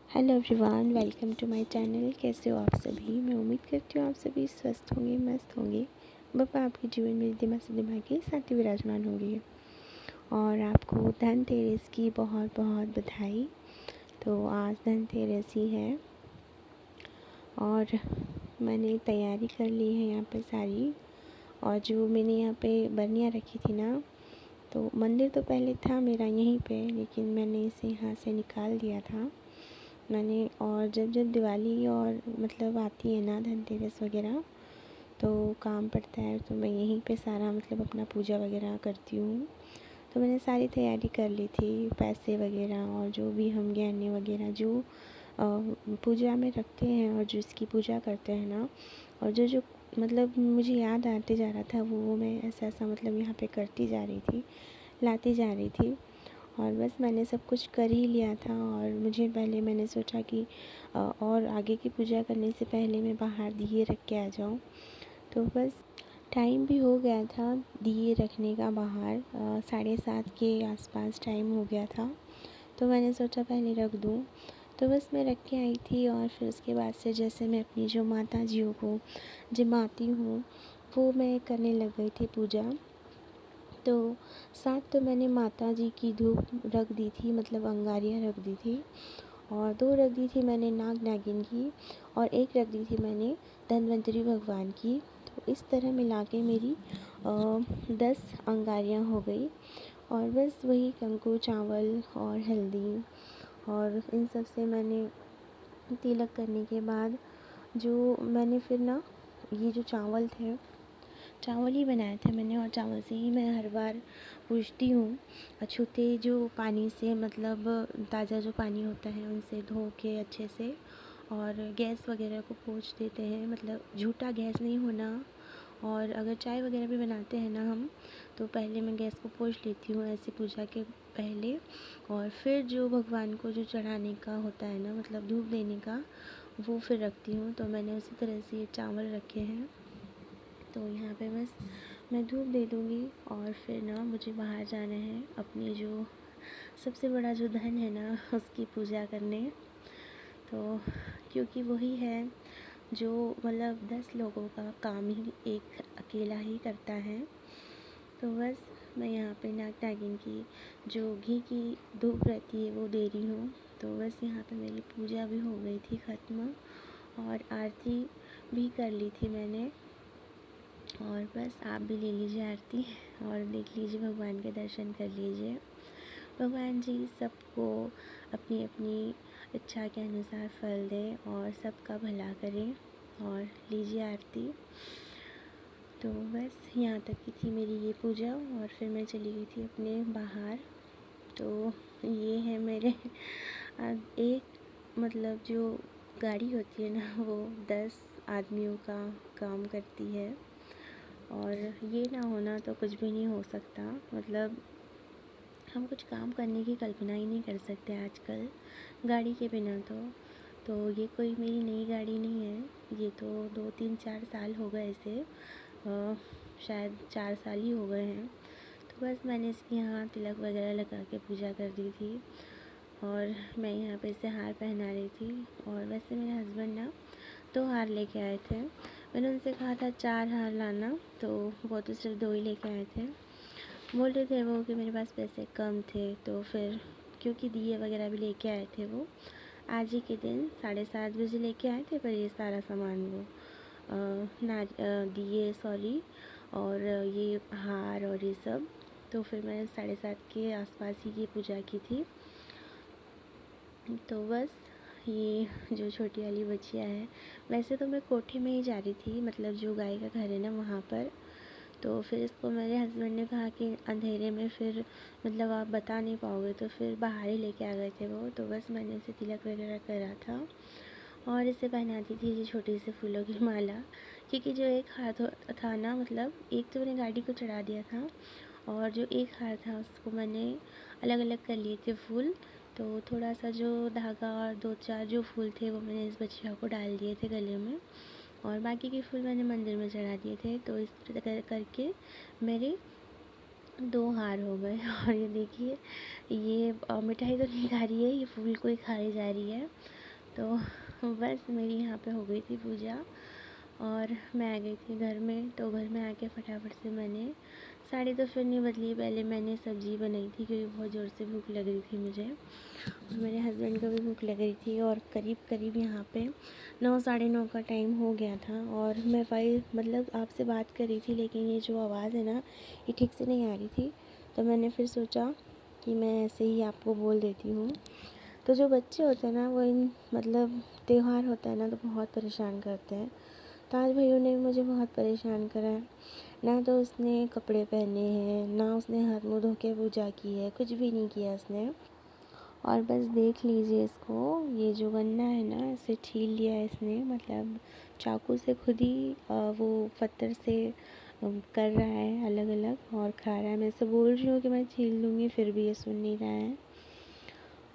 Hello everyone, welcome to my channel. कैसे हो आप सभी? मैं उम्मीद करती हूँ आप सभी स्वस्थ होंगे, मस्त होंगे। बाबा आपके जीवन में दिमाग से दिमाग के साथ ही विराजमान होंगे। और आपको धनतेरस की बहुत बहुत बधाई। तो आज धनतेरस ही है और मैंने तैयारी कर ली है यहाँ पे सारी। और जो मैंने यहाँ पे बर्नियाँ रखी थी ना, तो मंदिर तो पहले था मेरा यहीं पे, लेकिन मैंने इसे यहाँ से निकाल दिया था मैंने। और जब जब दिवाली और मतलब आती है ना, धनतेरस वगैरह, तो काम पड़ता है, तो मैं यहीं पे सारा मतलब अपना पूजा वगैरह करती हूँ। तो मैंने सारी तैयारी कर ली थी, पैसे वगैरह और जो भी हम गहने वगैरह जो पूजा में रखते हैं और जो इसकी पूजा करते हैं ना, और जो जो मतलब मुझे याद आते जा रहा था वो मैं ऐसा ऐसा मतलब यहाँ पे करती जा रही थी, लाती जा रही थी। और बस मैंने सब कुछ कर ही लिया था। और मुझे पहले मैंने सोचा कि और आगे की पूजा करने से पहले मैं बाहर दिए रख के आ जाऊँ। तो बस टाइम भी हो गया था दिए रखने का बाहर, 7:30 के आसपास टाइम हो गया था। तो मैंने सोचा पहले रख दूँ। तो बस मैं रख के आई थी और फिर उसके बाद से जैसे मैं अपनी जो माता जियों को जिमाती हूँ वो मैं करने लग गई थी पूजा। तो साथ तो मैंने माता जी की धूप रख दी थी, मतलब अंगारियाँ रख दी थी। और 2 रख दी थी मैंने नाग नागिन की, और 1 रख दी थी मैंने धन्वंतरी भगवान की। तो इस तरह मिला के मेरी 10 अंगारियाँ हो गई। और बस वही कंकु चावल और हल्दी और इन सब से मैंने तिलक करने के बाद जो मैंने फिर ना ये जो चावल थे, चावल ही बनाए थे मैंने, और चावल से ही मैं हर बार पूजती हूँ। अछूते जो पानी से, मतलब ताज़ा जो पानी होता है उनसे धो के अच्छे से, और गैस वगैरह को पोंछ देते हैं, मतलब झूठा गैस नहीं होना। और अगर चाय वगैरह भी बनाते हैं ना हम, तो पहले मैं गैस को पोंछ लेती हूँ ऐसे पूजा के पहले। और फिर जो भगवान को जो चढ़ाने का होता है ना, मतलब धूप देने का, वो फिर रखती हूँ। तो मैंने उसी तरह से ये चावल रखे हैं। तो यहाँ पे बस मैं धूप दे दूँगी और फिर ना मुझे बाहर जाना है अपनी जो सबसे बड़ा जो धन है ना उसकी पूजा करने। तो क्योंकि वही है जो मतलब 10 लोगों का काम ही एक अकेला ही करता है। तो बस मैं यहाँ पे नाग नागिन की जो घी की धूप रहती है वो दे रही हूँ। तो बस यहाँ पे मेरी पूजा भी हो गई थी ख़त्म, और आरती भी कर ली थी मैंने। और बस आप भी ले लीजिए आरती और देख लीजिए, भगवान के दर्शन कर लीजिए। भगवान जी सबको अपनी अपनी इच्छा के अनुसार फल दें और सबका भला करें। और लीजिए आरती। तो बस यहाँ तक की थी मेरी ये पूजा, और फिर मैं चली गई थी अपने बाहर। तो ये है मेरे एक मतलब जो गाड़ी होती है ना, वो 10 आदमियों का काम करती है। और ये ना होना तो कुछ भी नहीं हो सकता, मतलब हम कुछ काम करने की कल्पना ही नहीं कर सकते आजकल गाड़ी के बिना। तो ये कोई मेरी नई गाड़ी नहीं है, ये तो 2 3 4 साल हो गए इसे, शायद 4 साल ही हो गए हैं। तो बस मैंने इसकी यहाँ तिलक वगैरह लगा के पूजा कर दी थी, और मैं यहाँ पे इसे हार पहना रही थी। और वैसे मेरे हस्बैंड ना 2 हार लेके आए थे। मैंने उनसे कहा था 4 हार लाना, तो वो तो सिर्फ 2 ही लेके आए थे। बोल रहे थे वो कि मेरे पास पैसे कम थे। तो फिर क्योंकि दिए वगैरह भी लेके आए थे वो आज ही के दिन 7:30 बजे लेके आए थे, पर ये सारा सामान वो दिए सॉरी, और ये हार और ये सब। तो फिर मैंने 7:30 के आसपास ही ये पूजा की थी। तो बस ये जो छोटी वाली बच्चियाँ है, वैसे तो मैं कोठी में ही जा रही थी, मतलब जो गाय का घर है ना वहाँ पर। तो फिर इसको मेरे हस्बैंड ने कहा कि अंधेरे में फिर मतलब आप बता नहीं पाओगे, तो फिर बाहर ही लेके आ गए थे वो। तो बस मैंने इसे तिलक वगैरह करा था और इसे पहनाती थी ये छोटी सी फूलों की माला। क्योंकि जो एक हाथ था ना, मतलब एक तो मैंने गाड़ी को चढ़ा दिया था, और जो एक हार था उसको मैंने अलग अलग कर लिए थे फूल। तो थोड़ा सा जो धागा और 2 4 जो फूल थे वो मैंने इस बच्चिया को डाल दिए थे गले में, और बाकी के फूल मैंने मंदिर में चढ़ा दिए थे। तो इस तरह करके मेरे 2 हार हो गए। और ये देखिए, ये मिठाई तो नहीं खा रही है, ये फूल को ही खाई जा रही है। तो बस मेरी यहाँ पे हो गई थी पूजा और मैं आ गई थी घर में। तो घर में आके फटाफट से मैंने साड़ी तो फिर नहीं बदली, पहले मैंने सब्ज़ी बनाई थी क्योंकि बहुत ज़ोर से भूख लग रही थी मुझे और मेरे हस्बैंड को भी भूख लग रही थी। और करीब करीब यहाँ पे 9 साढ़े 9 का टाइम हो गया था और मैं वही मतलब आपसे बात कर रही थी, लेकिन ये जो आवाज़ है ना ये ठीक से नहीं आ रही थी। तो मैंने फिर सोचा कि मैं ऐसे ही आपको बोल देती हूँ। तो जो बच्चे होते हैं ना वो इन मतलब त्यौहार होता है ना तो बहुत परेशान करते हैं। तो आज भैया ने मुझे बहुत परेशान करा है। ना तो उसने कपड़े पहने हैं, ना उसने हाथ मुँह धो के पूजा की है, कुछ भी नहीं किया उसने। और बस देख लीजिए इसको, ये जो गन्ना है ना इसे छील लिया है इसने, मतलब चाकू से खुद ही वो पत्थर से कर रहा है अलग अलग और खा रहा है। मैं इसे बोल रही हूँ कि मैं छील लूँगी फिर भी ये सुन नहीं रहा है।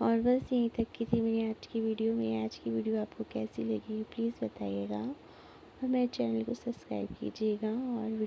और बस यहीं तक की थी मेरी आज की वीडियो। मेरी आज की वीडियो आपको कैसी लगी प्लीज़ बताइएगा और मेरे चैनल को सब्सक्राइब कीजिएगा और वीडियो